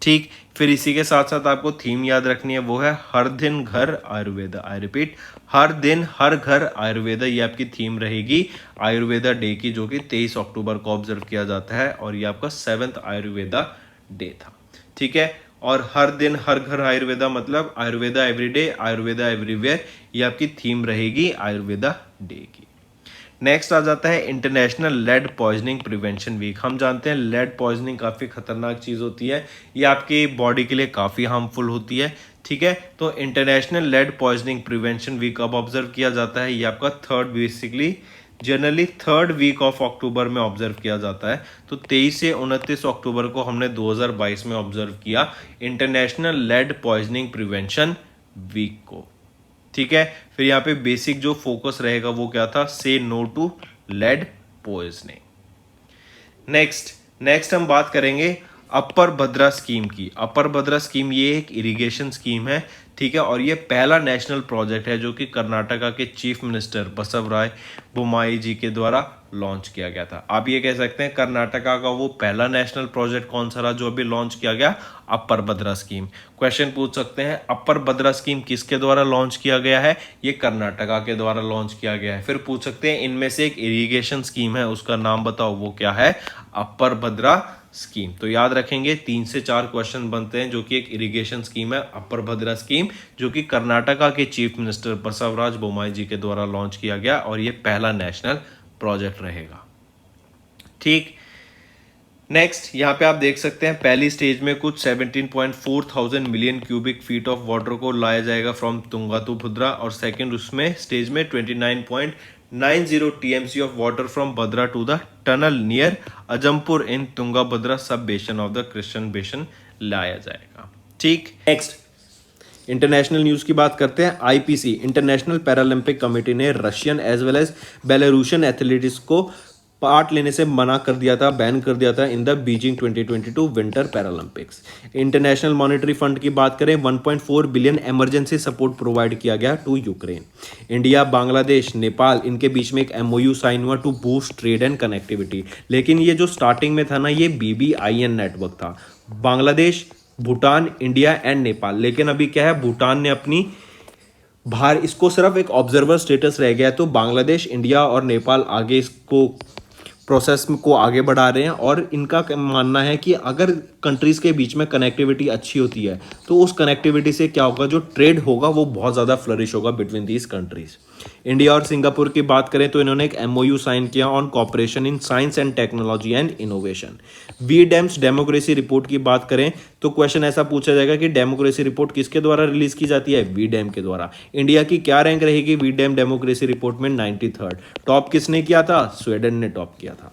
ठीक, फिर इसी के साथ साथ आपको थीम याद रखनी है, वो है हर दिन घर आयुर्वेदा। आई रिपीट, हर दिन हर घर आयुर्वेदा, ये आपकी थीम रहेगी आयुर्वेदा डे की, जो कि 23 अक्टूबर को ऑब्जर्व किया जाता है, और ये आपका 7th आयुर्वेदा डे था। ठीक है, और हर दिन हर घर आयुर्वेदा मतलब आयुर्वेदा एवरीडे, आयुर्वेदा एवरीवेयर, ये आपकी थीम रहेगी आयुर्वेदा डे की। नेक्स्ट आ जाता है International Lead Poisoning Prevention Week. हम जानते हैं लेड पॉइजनिंग काफ़ी खतरनाक चीज़ होती है, ये आपकी बॉडी के लिए काफ़ी हार्मफुल होती है। ठीक है, तो International Lead Poisoning Prevention Week अब ऑब्जर्व किया जाता है, ये आपका generally third week of October में ऑब्जर्व किया जाता है। तो 23 से 29 अक्टूबर को हमने 2022 में ऑब्जर्व किया International Lead Poisoning Prevention Week को। ठीक है, फिर यहाँ पे बेसिक जो फोकस रहेगा वो क्या था? Say no to lead poisoning. Next हम बात करेंगे अपर भद्रा स्कीम की। अपर भद्रा स्कीम ये एक इरिगेशन स्कीम है, ठीक है, और ये पहला नेशनल प्रोजेक्ट है जो कि कर्नाटका के चीफ मिनिस्टर बसवराज बोम्माई जी के द्वारा लॉन्च किया गया था। आप ये कह सकते हैं कर्नाटका का वो पहला नेशनल प्रोजेक्ट कौन सा रहा जो अभी लॉन्च किया गया? अपर भद्रा स्कीम। क्वेश्चन पूछ सकते हैं अपर भद्रा स्कीम किसके द्वारा लॉन्च किया गया है? ये कर्नाटका के द्वारा लॉन्च किया गया है। फिर पूछ सकते हैं इनमें से एक इरिगेशन स्कीम है, उसका नाम बताओ, वो क्या है? अपर भद्रा स्कीम। तो याद रखेंगे 3 से 4 क्वेश्चन बनते हैं, जो कि एक इरिगेशन स्कीम है अपर भद्रा स्कीम, जो कि कर्नाटका के चीफ मिनिस्टर बसवराज बोम्माई जी के द्वारा लॉन्च किया गया, और ये पहला नेशनल प्रोजेक्ट रहेगा। ठीक, नेक्स्ट यहाँ पे आप देख सकते हैं पहली स्टेज में कुछ 17.4 thousand million cubic feet of water को लाया जाएगा फ्रॉम तुंगा टू भद्रा, और सेकेंड उसमें स्टेज में 29.90 TMC of water from Bhadra to the tunnel near Ajampur in Tungabhadra sub basin of the Krishna बेसन लाया जाएगा। ठीक, नेक्स्ट इंटरनेशनल न्यूज़ की बात करते हैं। आईपीसी इंटरनेशनल पैरालंपिक कमेटी ने Russian as well as Belarusian athletes को पार्ट लेने से मना कर दिया था, बैन कर दिया था in the Beijing 2022 winter Paralympics. International monetary fund की बात करें 1.4 बिलियन इमरजेंसी सपोर्ट प्रोवाइड किया गया to Ukraine. India, Bangladesh, Nepal, इनके बीच में एक MOU साइन हुआ to boost trade and connectivity. लेकिन ये जो स्टार्टिंग में था ना, ये BBIN नेटवर्क था, बांग्लादेश, भूटान, इंडिया एंड नेपाल। लेकिन अभी क्या है, भूटान ने अपनी बाहर इसको सिर्फ एक ऑब्जर्वर स्टेटस रह गया, तो बांग्लादेश, इंडिया और नेपाल आगे इसको प्रोसेस को आगे बढ़ा रहे हैं और इनका मानना है कि अगर कंट्रीज़ के बीच में कनेक्टिविटी अच्छी होती है तो उस कनेक्टिविटी से क्या होगा, जो ट्रेड होगा वो बहुत ज़्यादा फ्लरिश होगा बिटवीन दीज कंट्रीज़। इंडिया और सिंगापुर की बात करें तो इन्होंने एक MOU साइन किया on cooperation in science and technology and innovation. VDem's democracy report की बात करें तो क्वेश्चन ऐसा पूछा जाएगा कि डेमोक्रेसी रिपोर्ट किसके द्वारा रिलीज की जाती है, वीडेम के द्वारा। इंडिया की क्या रैंक रहेगी वीडेम डेमोक्रेसी रिपोर्ट में, 93rd। टॉप किसने किया था, स्वीडन ने टॉप किया था।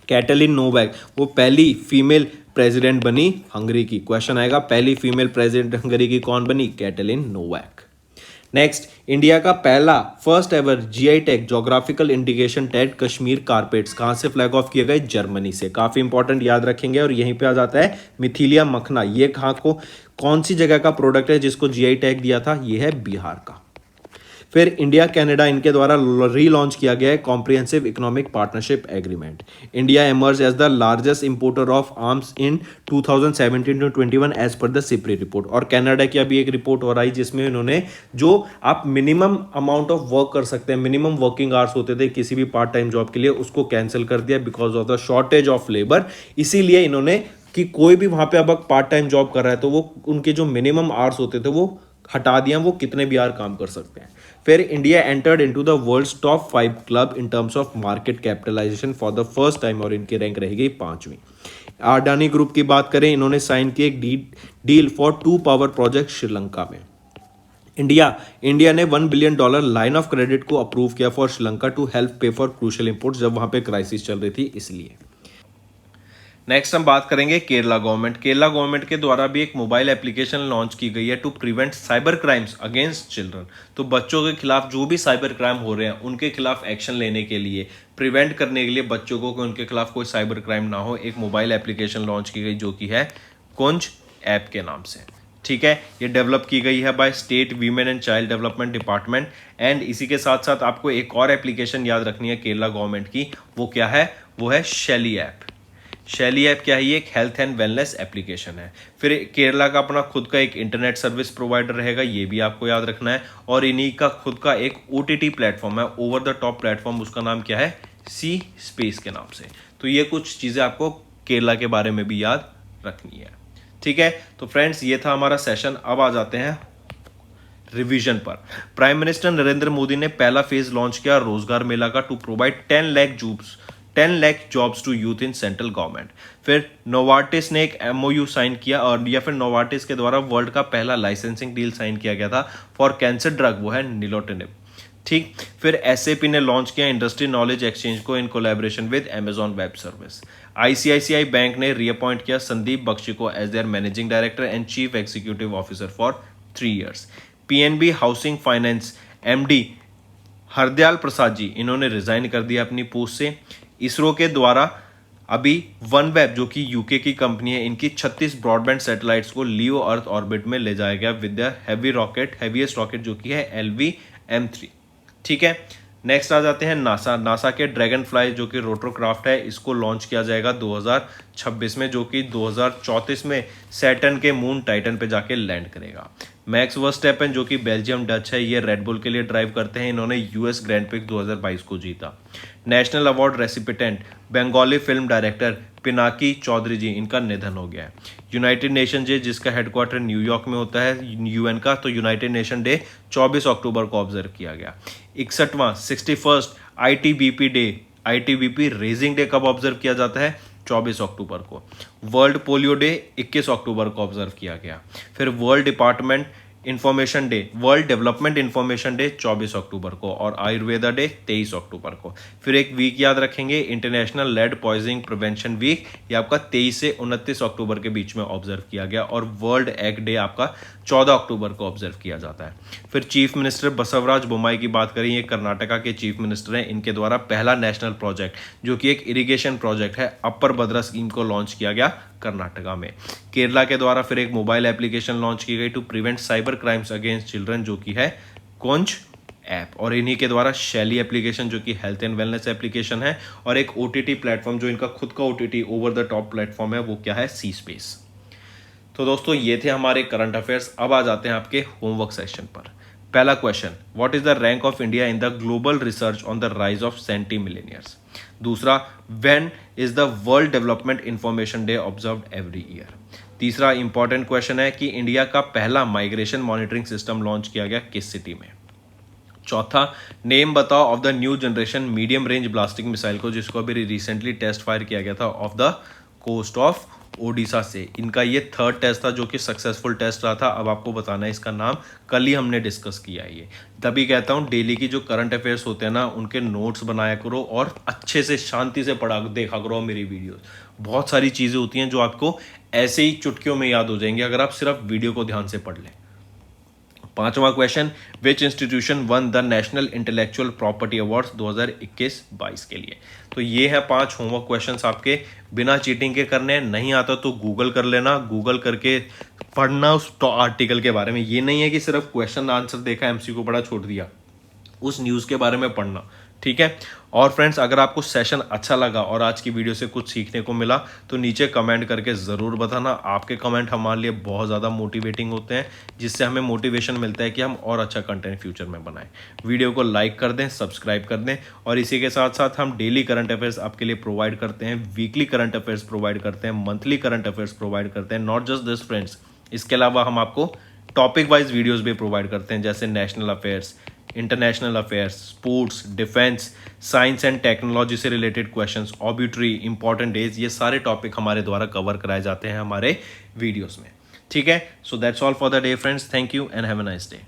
कैटलिन नोवैक वो पहली फीमेल प्रेसिडेंट बनी हंगरी की। क्वेश्चन आएगा पहली फीमेल प्रेसिडेंट हंगरी की कौन बनी, कैटलिन नोवैक। नेक्स्ट, इंडिया का पहला first ever GI tag geographical indication tag Kashmir carpets कहां से फ्लैग ऑफ किए गए, जर्मनी से। काफी इंपॉर्टेंट, याद रखेंगे। और यहीं पे आ जाता है मिथिलिया मखना, ये कहां को, कौन सी जगह का प्रोडक्ट है जिसको GI टैग दिया था, ये है बिहार का। फिर इंडिया कनाडा इनके द्वारा रीलॉन्च किया गया है comprehensive economic partnership agreement. India emerge as the largest importer of arms in 2017-21 as per the SIPRI report. और कनाडा की अभी एक रिपोर्ट हो रही जिसमें इन्होंने जो आप मिनिमम अमाउंट ऑफ वर्क कर सकते हैं, मिनिमम वर्किंग आवर्स होते थे किसी भी पार्ट टाइम जॉब के लिए, उसको कैंसिल कर दिया because of the shortage of labour. इसीलिए इन्होंने कि कोई भी वहां पे अब पार्ट टाइम जॉब कर रहा है तो वो उनके जो मिनिमम आवर्स होते थे वो हटा दिया, वो कितने भी आवर काम कर सकते हैं। फिर India entered into the world's top 5 club in terms of market capitalization for the first time और इनकी रैंक रहेगी 5वीं। अडानी ग्रुप की बात करें, इन्होंने साइन की एक deal for 2 power project Sri Lanka में। इंडिया ने $1 बिलियन लाइन ऑफ क्रेडिट को अप्रूव किया फॉर श्रीलंका टू हेल्प पे फॉर क्रूशियल इंपोर्ट्स, जब वहां पे क्राइसिस चल रही थी इसलिए। नेक्स्ट हम बात करेंगे केरला गवर्नमेंट। केरला गवर्नमेंट के द्वारा भी एक मोबाइल एप्लीकेशन लॉन्च की गई है to prevent cyber crimes against children. तो बच्चों के खिलाफ जो भी साइबर क्राइम हो रहे हैं उनके खिलाफ एक्शन लेने के लिए, प्रिवेंट करने के लिए बच्चों को कि उनके खिलाफ कोई साइबर क्राइम ना हो, एक मोबाइल एप्लीकेशन लॉन्च की गई जो कि है कुंज ऐप के नाम से। ठीक है, ये डेवलप की गई है by state women and child development department. And इसी के साथ साथ आपको एक और एप्लीकेशन याद रखनी है केरला गवर्नमेंट की, वो क्या है, वो है शैली ऐप। शैली ऐप क्या है, ये एक हेल्थ एंड वेलनेस एप्लीकेशन है। फिर केरला का अपना खुद का एक इंटरनेट सर्विस प्रोवाइडर रहेगा, ये भी आपको याद रखना है। और इन्हीं का खुद का एक OTT प्लेटफॉर्म है, ओवर द टॉप प्लेटफॉर्म, उसका नाम क्या है, सी स्पेस के नाम से। तो ये कुछ चीज़ें आपको केरला के बारे में भी याद रखनी है। ठीक है, तो फ्रेंड्स ये था हमारा सेशन। अब आ जाते हैं रिवीजन पर। प्राइम मिनिस्टर नरेंद्र मोदी ने पहला फेज लॉन्च किया रोजगार मेला का to provide 10 lakh jobs to youth in central government. फिर नोवार्टिस ने एक MOU साइन किया, और या फिर नोवार्टिस के द्वारा वर्ल्ड का पहला लाइसेंसिंग डील साइन किया गया था फॉर कैंसर ड्रग, वो है निलोटिनिब। ठीक, फिर SAP ने लॉन्च किया इंडस्ट्री नॉलेज एक्सचेंज को in collaboration with Amazon web service. ICICI bank ने रीअपॉइंट किया संदीप बख्शी को as their managing director and chief executive officer for 3 years. PNB housing finance MD Hardayal Prasad ji, इन्होंने रिजाइन कर दिया अपनी पोस्ट से। इसरो के द्वारा अभी OneWeb जो कि UK की कंपनी है, इनकी 36 ब्रॉडबैंड सैटेलाइट्स को लियो अर्थ ऑर्बिट में ले जाया गया विद द हैवीएस्ट रॉकेट जो कि है LV-M3। ठीक है, नेक्स्ट आ जाते हैं नासा के ड्रैगन फ्लाई जो कि रोटरक्राफ्ट है, इसको लॉन्च किया जाएगा 2026 में, जो कि 2034 में सैटर्न के मून टाइटन पे जाके लैंड करेगा। मैक्स वर्स्टैपेन जो कि बेल्जियम डच है, ये रेडबुल के लिए ड्राइव करते हैं, इन्होंने US ग्रैंड प्रिक्स 2022 को जीता। National award recipient Bengali film director Pinaki Chowdhury ji, इनका निधन हो गया है। यूनाइटेड नेशन डे जिसका हेडक्वार्टर न्यूयॉर्क में होता है UN का, तो यूनाइटेड नेशन डे 24 अक्टूबर को ऑब्जर्व किया गया। 61st ITBP day, ITBP raising day कब ऑब्जर्व किया जाता है, 24 अक्टूबर को। वर्ल्ड पोलियो डे 21 अक्टूबर को ऑब्जर्व किया गया। फिर वर्ल्ड डेवलपमेंट इंफॉर्मेशन डे 24 अक्टूबर को, और आयुर्वेदा डे 23 अक्टूबर को। फिर एक वीक याद रखेंगे, International Lead Poisoning Prevention Week, ये आपका 23 से 29 अक्टूबर के बीच में ऑब्जर्व किया गया। और वर्ल्ड एग डे आपका 14 अक्टूबर को ऑब्जर्व किया जाता है। फिर चीफ मिनिस्टर बसवराज बोम्माई की बात करें, ये कर्नाटका के चीफ मिनिस्टर हैं, इनके द्वारा पहला नेशनल प्रोजेक्ट जो कि एक इरिगेशन प्रोजेक्ट है अपर भद्रा स्कीम को लॉन्च किया गया कर्नाटका में। केरला के द्वारा फिर एक मोबाइल एप्लीकेशन लॉन्च की गई to prevent cyber crimes against children जो कि है कुंज ऐप। और इन्हीं के द्वारा शैली एप्लीकेशन जो कि हेल्थ एंड वेलनेस एप्लीकेशन है, और एक OTT प्लेटफॉर्म जो इनका खुद का OTT over the top platform है, वो क्या है, सी स्पेस। तो दोस्तों ये थे हमारे करंट अफेयर्स। अब आ जाते हैं आपके होमवर्क सेशन पर। पहला question, what is the rank of India in the global research on the rise of centimillionaires. दूसरा, when is the world development information day observed every year. तीसरा important question है कि India का पहला migration monitoring system launch किया गया किस city में। चौथा, नेम बताओ of the new generation medium range blasting missile को जिसको अभी रिसेंटली टेस्ट फायर किया गया था of the coast of Odisha से। इनका ये थर्ड टेस्ट था जो कि सक्सेसफुल टेस्ट रहा था। अब आपको बताना है इसका नाम, कल ही हमने डिस्कस किया है ये। तभी कहता हूँ डेली की जो करंट अफेयर्स होते हैं ना उनके नोट्स बनाया करो और अच्छे से शांति से पढ़ा देखा करो मेरी वीडियोस। बहुत सारी चीज़ें होती हैं जो आपको ऐसे ही चुटकियों में याद हो जाएंगी अगर आप सिर्फ वीडियो को ध्यान से पढ़ लें। पांचवा question, which institution one the national intellectual property awards 2021-22 के लिए। तो ये है 5 होमवर्क क्वेश्चंस आपके, बिना चीटिंग के करने हैं। नहीं आता तो गूगल कर लेना, गूगल करके पढ़ना उस आर्टिकल के बारे में। ये नहीं है कि सिर्फ क्वेश्चन आंसर देखा एमसीक्यू पढ़ा छोड़ दिया, उस न्यूज़ के बारे में पढ़ना, ठीक है। और फ्रेंड्स, अगर आपको सेशन अच्छा लगा और आज की वीडियो से कुछ सीखने को मिला तो नीचे कमेंट करके ज़रूर बताना। आपके कमेंट हमारे लिए बहुत ज़्यादा मोटिवेटिंग होते हैं, जिससे हमें मोटिवेशन मिलता है कि हम और अच्छा कंटेंट फ्यूचर में बनाएं। वीडियो को लाइक कर दें, सब्सक्राइब कर दें, और इसी के साथ साथ हम डेली करंट अफेयर्स आपके लिए प्रोवाइड करते हैं, वीकली करंट अफेयर्स प्रोवाइड करते हैं, मंथली करंट अफेयर्स प्रोवाइड करते हैं। नॉट जस्ट दिस फ्रेंड्स, इसके अलावा हम आपको टॉपिक वाइज वीडियोज़ भी प्रोवाइड करते हैं, जैसे national affairs, international affairs, sports, defence, science and technology से रिलेटेड क्वेश्चंस, ऑब्यूटरी, इंपॉर्टेंट डेज, ये सारे टॉपिक हमारे द्वारा कवर कराए जाते हैं हमारे वीडियोस में, ठीक है। So that's all for the day friends, thank you and have a nice day.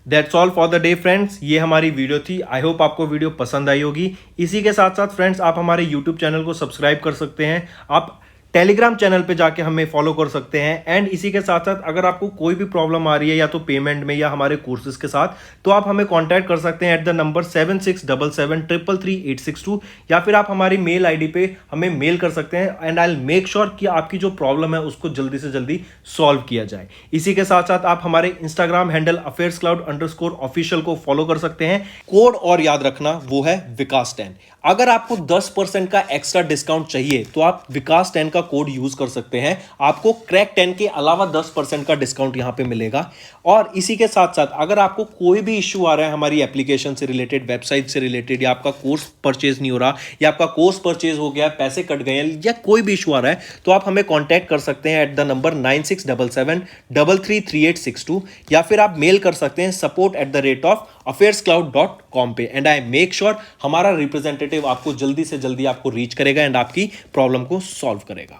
That's all for the day friends, ये हमारी वीडियो थी। आई होप आपको वीडियो पसंद आई होगी। इसी के साथ साथ फ्रेंड्स, आप हमारे यूट्यूब चैनल को सब्सक्राइब कर सकते हैं, आप टेलीग्राम चैनल पे जाके हमें फॉलो कर सकते हैं। एंड इसी के साथ साथ अगर आपको कोई भी प्रॉब्लम आ रही है या तो पेमेंट में या हमारे कोर्सेज के साथ, तो आप हमें कांटेक्ट कर सकते हैं एट द नंबर 7677333862, या फिर आप हमारी मेल आईडी पे हमें मेल कर सकते हैं। And I will make sure कि आपकी जो प्रॉब्लम है उसको जल्दी से जल्दी सॉल्व किया जाए। इसी के साथ साथ आप हमारे इंस्टाग्राम हैंडल affairscloud_official को फॉलो कर सकते हैं। कोड और याद रखना, वो है विकास10। अगर आपको 10% का एक्स्ट्रा डिस्काउंट चाहिए तो आप विकास10 का कोड यूज कर सकते हैं, आपको क्रैक 10 के अलावा 10% का डिस्काउंट यहां पे मिलेगा। और इसी के साथ साथ अगर आपको कोई भी इश्यू आ रहा है हमारी एप्लीकेशन से रिलेटेड, वेबसाइट से रिलेटेड, या आपका कोर्स परचेज नहीं हो रहा, या आपका कोर्स परचेज हो गया, पैसे कट गए हैं, या कोई भी इश्यू आ रहा है, तो आप हमें कॉन्टैक्ट कर सकते हैं एट द नंबर 9677333862, या फिर आप मेल कर सकते हैं support@affairscloud.com पे। एंड आई मेक श्योर हमारा रिप्रेजेंटेटिव आपको जल्दी से जल्दी आपको रीच करेगा एंड आपकी प्रॉब्लम को सॉल्व करेगा।